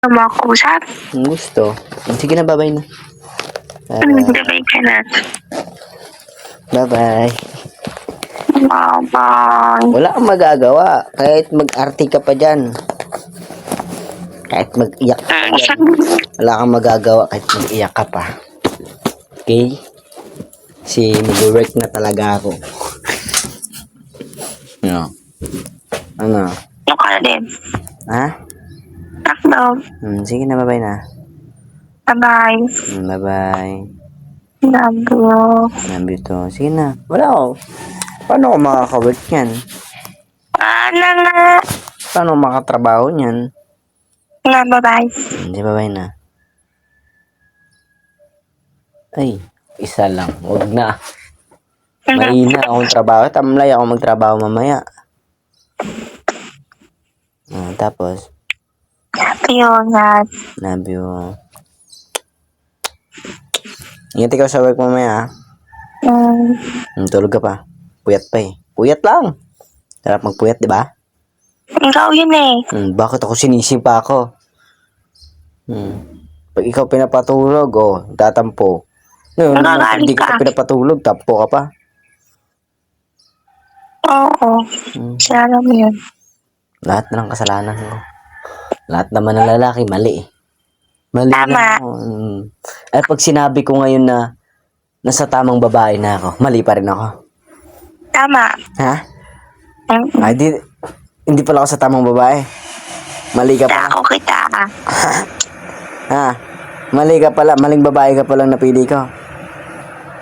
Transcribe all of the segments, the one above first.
Makausap? Gusto. Sige na, bye-bye na. Bye-bye. Gabay ka na. Bye-bye. Bye-bye. Wala kang magagawa. Kahit mag-arte ka pa dyan. Kahit mag-iyak ka pa dyan. Wala kang magagawa kahit mag-iyak ka pa. Okay? Kasi mag-work na talaga ako. No. Ano? Ano ka na din? Ha? Takbo. Sige na, bye-bye na. Bye-bye. Bye-bye. Love you. Love you too. Sige na. Wala ako. Paano ako makaka-work yan? Ano nga? Paano ako makatrabaho yan? Na, bye-bye. Hindi, bye-bye na. Ay, isa lang. Huwag na. Mahina akong trabaho. Tamlay ako magtrabaho mamaya. Tapos, Yun nga. love you. Ingat ikaw sa work mamaya, ha? Tulog ka pa. Puyat pa eh. Puyat lang. Sarap magpuyat, di ba? Ikaw yun eh. Bakit ako sinisimpa ako? Pag ikaw pinapatulog, tatampo. Ngayon, Nagagalit hindi ka. kita pinapatulog, tampo ka pa. Oo. Sana mo yun. Lahat na ng kasalanan ko. Lahat naman ng lalaki, mali eh. Mali Tama. na ako. Ay, pag sinabi ko ngayon na nasa tamang babae na ako, mali pa rin ako. Tama. Ha? Ay, hindi pala ako sa tamang babae. Mali ka pala. Ako kita. Ha? Mali ka pala. Maling babae ka palang napili ko.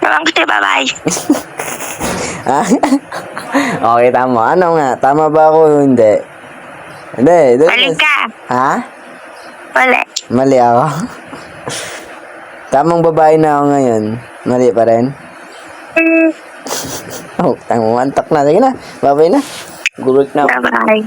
Naman kita, bye-bye. Ha? Okay, tama. Ano nga? Tama ba ako? Hindi. Hindi. Mali ka. Ha? Mali. Mali ako? Tamang babae na ako ngayon. Mali pa rin? Tang mantak na. Sige na. Bye-bye na. Good work na. Bye-bye.